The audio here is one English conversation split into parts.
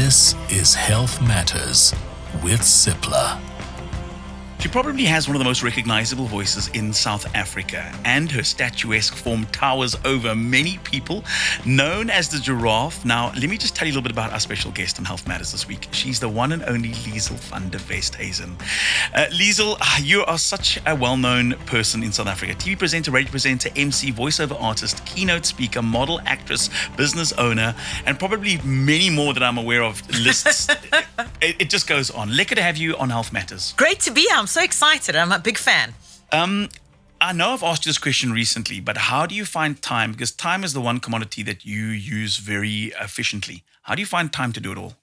This is Health Matters with Sipla. She probably has one of the most recognizable voices in South Africa, and her statuesque form towers over many people, known as the giraffe. Now, let me just tell you a little bit about our special guest on Health Matters this week. She's the one and only Liezel van der Westhuizen. Liezels, you are such a well-known person in South Africa. TV presenter, radio presenter, MC, voiceover artist, keynote speaker, model, actress, business owner, and probably many more that I'm aware of lists. It just goes on. Lucky to have you on Health Matters. Great to be here. I'm so excited. I'm a big fan. I know I've asked you this question recently, but how do you find time? Because time is the one commodity that you use very efficiently. How do you find time to do it all?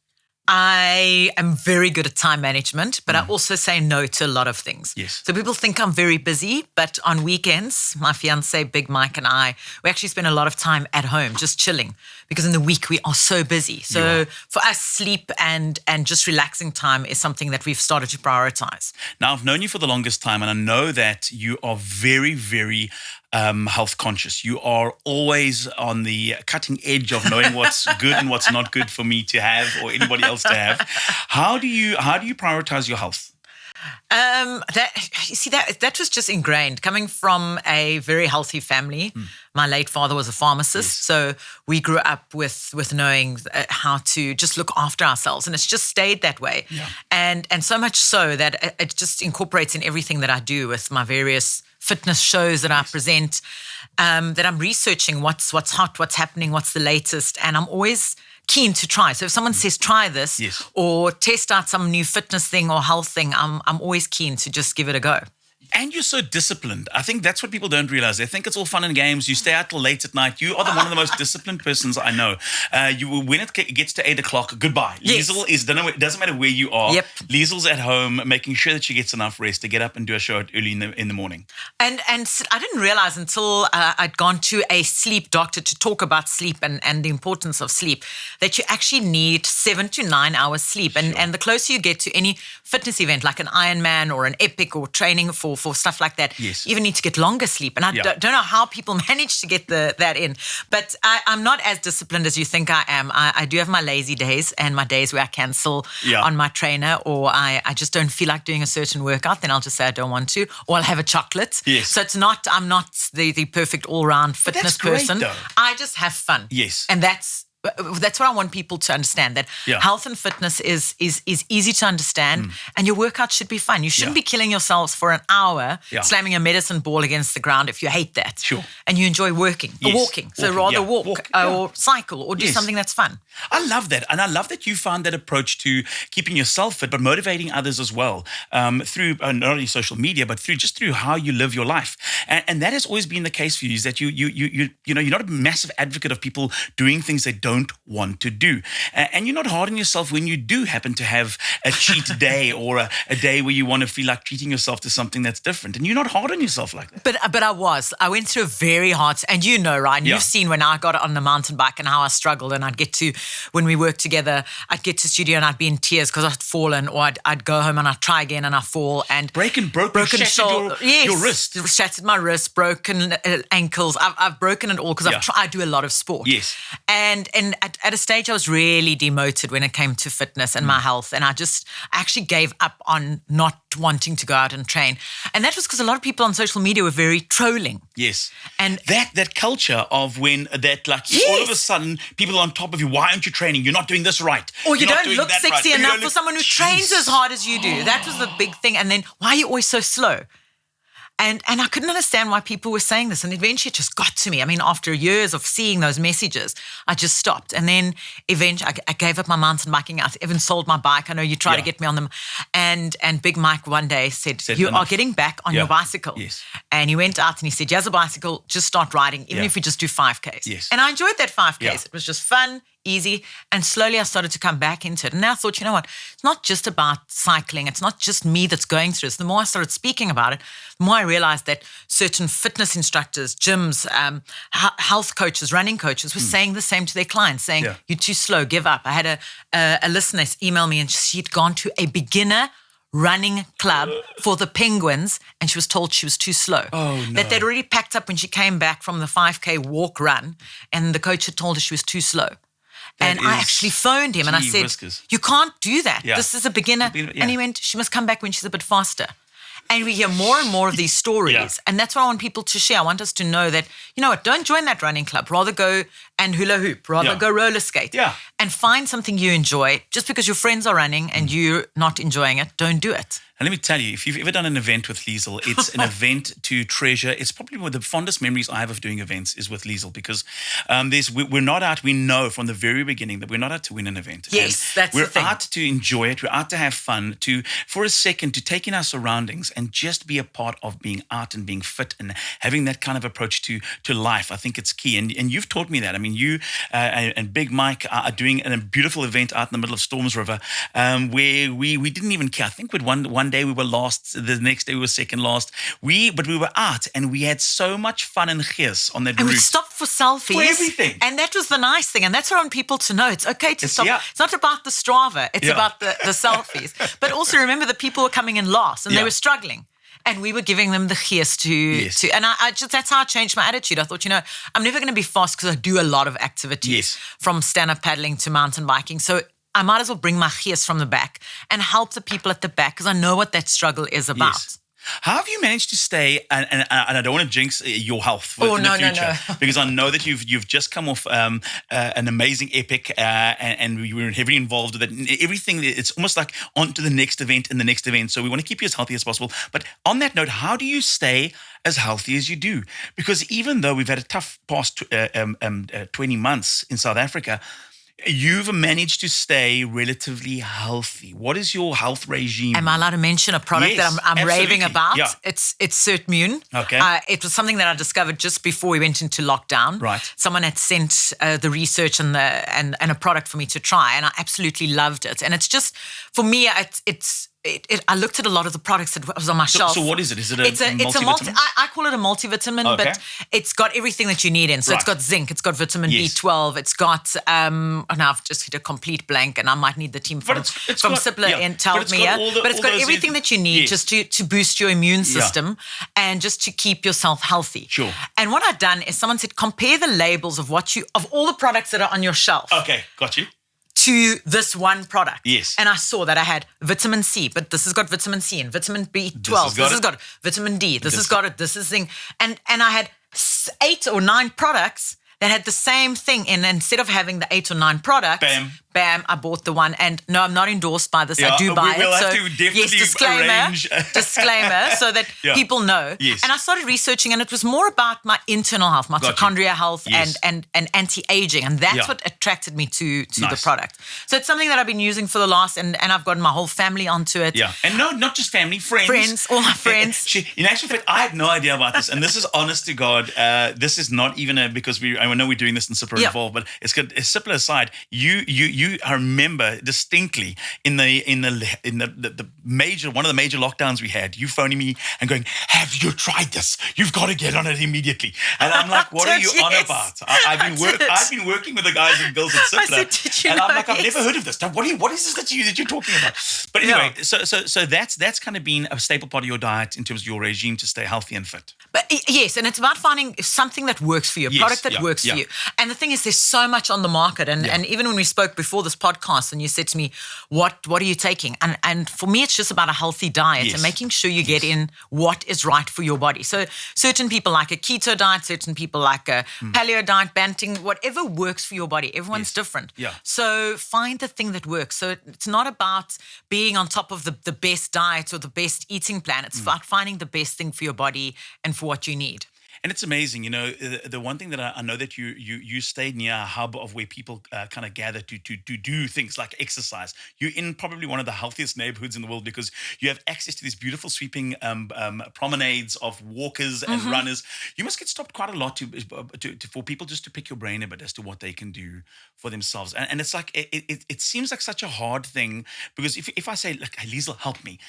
I am very good at time management, but I also say no to a lot of things. Yes. So people think I'm very busy, but on weekends, my fiance, Big Mike, and I, we actually spend a lot of time at home, just chilling, because in the week we are so busy. So for us, sleep and just relaxing time is something that we've started to prioritize. Now, I've known you for the longest time, and I know that you are very, very health conscious. You are always on the cutting edge of knowing what's good and what's not good for me to have or anybody else to have. How do you prioritize your health? That was just ingrained. Coming from a very healthy family, my late father was a pharmacist, so we grew up with knowing how to just look after ourselves, and it's just stayed that way. Yeah. And so much so that it just incorporates in everything that I do with my various fitness shows that I present, that I'm researching what's hot, what's happening, what's the latest, and I'm always keen to try. So if someone says try this or test out some new fitness thing or health thing, I'm always keen to just give it a go. And you're so disciplined. I think that's what people don't realize. They think it's all fun and games. You stay out till late at night. You are one of the most disciplined persons I know. When it gets to 8 o'clock, goodbye. Yes. Liezels it doesn't matter where you are. Yep. Liezel's at home, making sure that she gets enough rest to get up and do a show early in the morning. And I didn't realize until I'd gone to a sleep doctor to talk about sleep and the importance of sleep, that you actually need 7 to 9 hours sleep. And the closer you get to any fitness event like an Ironman or an Epic or training for stuff like that, you even need to get longer sleep. And I don't know how people manage to get that in. But I'm not as disciplined as you think I am. I do have my lazy days and my days where I cancel on my trainer, or I just don't feel like doing a certain workout. Then I'll just say I don't want to, or I'll have a chocolate. Yes. So I'm not the perfect all-round fitness person. Though. I just have fun. Yes. And that's what I want people to understand, that health and fitness is easy to understand, and your workout should be fun. You shouldn't be killing yourselves for an hour slamming a medicine ball against the ground if you hate that. Sure. And you enjoy walking. So rather walk or cycle or do something that's fun. I love that. And I love that you found that approach to keeping yourself fit, but motivating others as well, through not only social media, but through how you live your life. And that has always been the case for you, is that you're not a massive advocate of people doing things they don't want to do. And you're not hard on yourself when you do happen to have a cheat day or a day where you want to feel like treating yourself to something that's different. And you're not hard on yourself like that. But I went through a very hard, and right? And you've seen when I got on the mountain bike and how I struggled, and I'd get to, when we worked together, I'd get to studio and I'd be in tears because I'd fallen, or I'd go home and I'd try again and I fall. And broken shoulder, your wrist. Shattered my wrist, broken ankles. I've broken it all because I do a lot of sport. Yes. And at a stage I was really demoted when it came to fitness and my health, and I actually gave up on not wanting to go out and train. And that was because a lot of people on social media were very trolling. Yes. And that culture of when all of a sudden people are on top of you, why aren't you training? You're not doing this right. Or you You're don't look sexy enough for someone who trains as hard as you do. That was the big thing. And then, why are you always so slow? And I couldn't understand why people were saying this. And eventually it just got to me. I mean, after years of seeing those messages, I just stopped. And then eventually I gave up my mountain biking. I even sold my bike. I know you tried to get me on them. And Big Mike one day said you are getting back on your bicycle. Yes. And he went out and he said, here's a bicycle, just start riding, even if you just do 5Ks. Yes. And I enjoyed that 5Ks. Yeah. It was just fun, easy. And slowly I started to come back into it. And now I thought, you know what? It's not just about cycling. It's not just me that's going through this. The more I started speaking about it, the more I realized that certain fitness instructors, gyms, health coaches, running coaches were saying the same to their clients, saying, you're too slow, give up. I had a listener email me, and she'd gone to a beginner running club for the Penguins, and she was told she was too slow. Oh, no. That they'd already packed up when she came back from the 5K walk run, and the coach had told her she was too slow. And I actually phoned him and I said, whiskers. you can't do that. Yeah. This is a beginner. Yeah. And he went, she must come back when she's a bit faster. And we hear more and more of these stories. Yeah. And that's what I want people to share. I want us to know that, you know what, don't join that running club. Rather go and hula hoop. Rather go roller skate. Yeah. And find something you enjoy. Just because your friends are running and you're not enjoying it, don't do it. And let me tell you, if you've ever done an event with Liesel, it's an event to treasure. It's probably one of the fondest memories I have of doing events is with Liesel because we're not out. We know from the very beginning that we're not out to win an event. Yes, and that's we're the thing. out to enjoy it. We're out to have fun. For a second, to take in our surroundings and just be a part of being out and being fit and having that kind of approach to life. I think it's key. And you've taught me that. I mean, you and Big Mike are doing a beautiful event out in the middle of Storms River, where we didn't even care. I think we'd one day we were last, the next day we were second last. But we were out and we had so much fun and gees on that route. And we stopped for selfies. For everything. And that was the nice thing. And that's what I want people to know. It's okay to stop. Yeah. It's not about the Strava. It's about the selfies. But also remember that people were coming in last and they were struggling. And we were giving them the gees to and I just, that's how I changed my attitude. I thought, I'm never going to be fast because I do a lot of activities from stand-up paddling to mountain biking. So I might as well bring my gees from the back and help the people at the back because I know what that struggle is about. Yes. How have you managed to stay, and I don't want to jinx your health in the future, because I know that you've just come off an amazing epic and we were heavily involved with it. And everything, it's almost like on to the next event and the next event. So we want to keep you as healthy as possible. But on that note, how do you stay as healthy as you do? Because even though we've had a tough past 20 months in South Africa, you've managed to stay relatively healthy. What is your health regime? Am I allowed to mention a product that I'm raving about? Yeah. It's CertMune. Okay. It was something that I discovered just before we went into lockdown. Right. Someone had sent the research and a product for me to try, and I absolutely loved it. And it's just, for me, I looked at a lot of the products that was on my shelf. So what is it? Is it a multivitamin? I call it a multivitamin, but it's got everything that you need in. So it's got zinc, it's got vitamin B12, it's got, now I've just hit a complete blank and I might need the team from Cipla in to help me here. But it's got everything that you need just to boost your immune system and just to keep yourself healthy. Sure. And what I've done is someone said, compare the labels of all the products that are on your shelf. Okay, got you. To this one product. Yes. And I saw that I had vitamin C, but this has got vitamin C and vitamin B12. This has got vitamin D. This has got it. This is zinc. And I had 8 or 9 products that had the same thing. And instead of having the 8 or 9 products, bam, I bought the one. And no, I'm not endorsed by this. I do buy we'll it. Have to definitely disclaimer, so that people know. Yes. And I started researching, and it was more about my internal health, mitochondria health, and anti-aging. And that's what attracted me to the product. So it's something that I've been using for the last, and I've gotten my whole family onto it. Yeah. And no, not just family, friends. Friends, all my friends. In actual fact, I had no idea about this. And this is honest to God. This is not even because I know we're doing this in Super Involved, but it's good. Super aside, I remember distinctly in the major, one of the major lockdowns we had, you phoning me and going, "Have you tried this? You've got to get on it immediately." And I'm like, "What are you on about?" I've been working with the guys and girls at Cipla, and I'm like, "I've never heard of this. What is this that you're talking about?" But anyway, so that's kind of been a staple part of your diet in terms of your regime to stay healthy and fit. But yes, and it's about finding something that works for you, a product that works for you. And the thing is, there's so much on the market. And even when we spoke before this podcast and you said to me, what are you taking? And for me, it's just about a healthy diet and making sure you get in what is right for your body. So certain people like a keto diet, certain people like a paleo diet, Banting, whatever works for your body. Everyone's different. Yeah. So find the thing that works. So it's not about being on top of the best diet or the best eating plan. It's about finding the best thing for your body and for what you need. And it's amazing, the one thing that I know that you stayed near a hub of where people kind of gather to do things like exercise. You're in probably one of the healthiest neighborhoods in the world because you have access to these beautiful sweeping promenades of walkers and runners. You must get stopped quite a lot for people just to pick your brain a bit as to what they can do for themselves. And it's like, it seems like such a hard thing because if I say, like, "Hey, Liezels, help me,"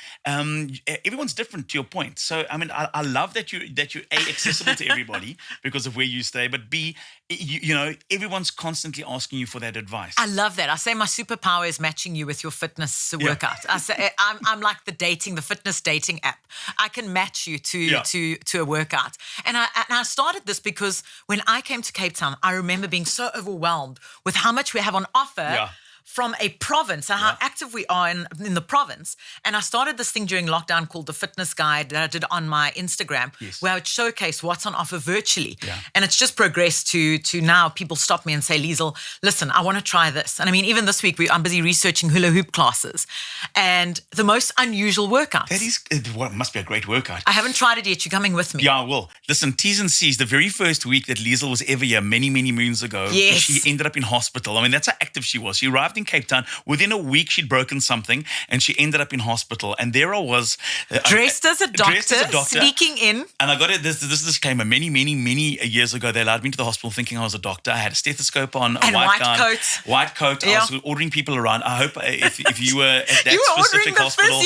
everyone's different to your point. So, I mean, I love that you're accessible to everybody because of where you stay, but B, everyone's constantly asking you for that advice. I love that. I say my superpower is matching you with your fitness workout. I say I'm like the fitness dating app. I can match you to a workout. And I started this because when I came to Cape Town, I remember being so overwhelmed with how much we have on offer from a province and how active we are in the province. And I started this thing during lockdown called the Fitness Guide that I did on my Instagram, where I would showcase what's on offer virtually. Yeah. And it's just progressed to now people stop me and say, Liezels, listen, I want to try this. And I mean, even this week, I'm busy researching hula hoop classes and the most unusual workouts. That is, it must be a great workout. I haven't tried it yet. You're coming with me. Yeah, well, listen, T's and C's, the very first week that Liezels was ever here, many, many moons ago, she ended up in hospital. I mean, that's how active she was. She arrived in Cape Town. Within a week, she'd broken something and she ended up in hospital. And there I was. Dressed as a doctor, sneaking in. And I got it. This disclaimer. Many, many, many years ago, they allowed me to the hospital thinking I was a doctor. I had a stethoscope on, a white gown, white coat. Yeah. I was ordering people around. I hope if you were at that you were specific hospital.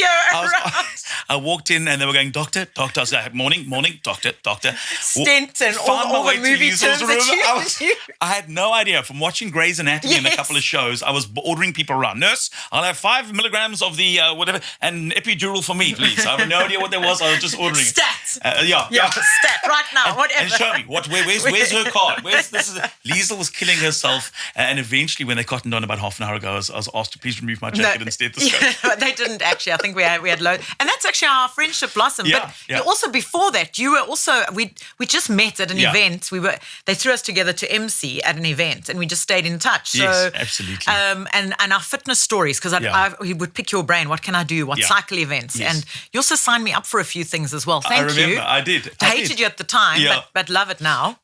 I walked in and they were going, doctor. I was like, morning, doctor. Stent and all the movie terms I had no idea. From watching Grey's Anatomy and a couple of shows, I was ordering people around. Nurse, I'll have 5 milligrams of the whatever and epidural for me, please. I have no idea what there was. I was just ordering. Stat. Stat right now. Whatever. And show me where's her card? Liezels was killing herself, and eventually, when they cottoned on about half an hour ago, I was asked to please remove my jacket and stethoscope. Yeah, they didn't actually. I think we had loads, and that's actually how our friendship blossomed. Yeah, but also before that, you were also we just met at an event. They threw us together to MC at an event, and we just stayed in touch. Yes, absolutely. And our fitness stories, because we would pick your brain. What can I do? What cycle events? Yes. And you also signed me up for a few things as well. Thank you. I remember. I did. I hated you at the time, but love it now.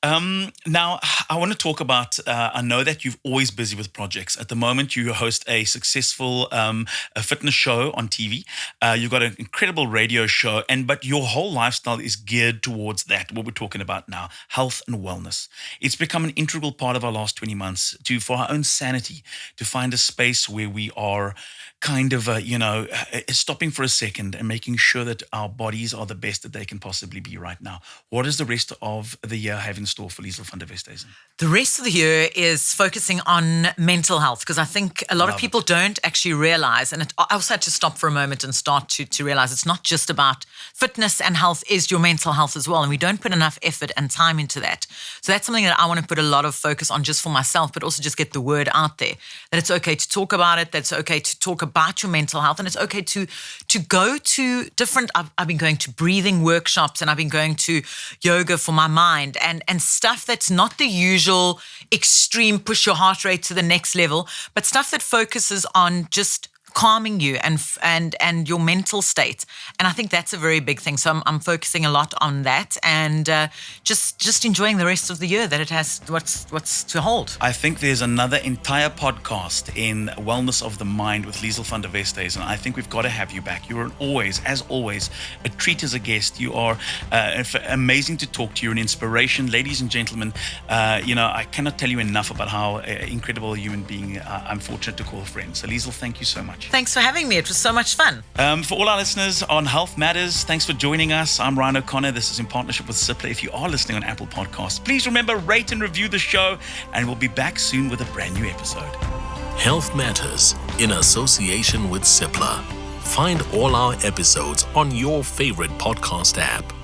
Now, I want to talk about, I know that you're always busy with projects. At the moment, you host a successful a fitness show on TV. You've got an incredible radio show, but your whole lifestyle is geared towards that, what we're talking about now, health and wellness. It's become an integral part of our last 20 months for our own sanity, to find a space where we are kind of, stopping for a second and making sure that our bodies are the best that they can possibly be right now. What does the rest of the year have in store for Liezels van der Westhuizen? The rest of the year is focusing on mental health, because I think a lot of people don't actually realize, and I also had to stop for a moment and start to realize it's not just about fitness and health, is your mental health as well. And we don't put enough effort and time into that. So that's something that I want to put a lot of focus on just for myself, but also just get the word out there that it's okay to talk about it, that it's okay to talk about your mental health, and it's okay to go to different, I've been going to breathing workshops, and I've been going to yoga for my mind and stuff that's not the usual extreme push your heart rate to the next level, but stuff that focuses on just calming you and your mental state. And I think that's a very big thing. So I'm focusing a lot on that, and just enjoying the rest of the year that it has what's to hold. I think there's another entire podcast in Wellness of the Mind with Liezels van der Westhuizen, and I think we've got to have you back. You're as always, a treat as a guest. You are amazing to talk to. You're an inspiration. Ladies and gentlemen, I cannot tell you enough about how incredible a human being I'm fortunate to call a friend. So Liezels, thank you so much. Thanks for having me. It was so much fun. For all our listeners on Health Matters, thanks for joining us. I'm Ryan O'Connor. This is in partnership with Cipla. If you are listening on Apple Podcasts, please remember, rate and review the show, and we'll be back soon with a brand new episode. Health Matters in association with Cipla. Find all our episodes on your favorite podcast app.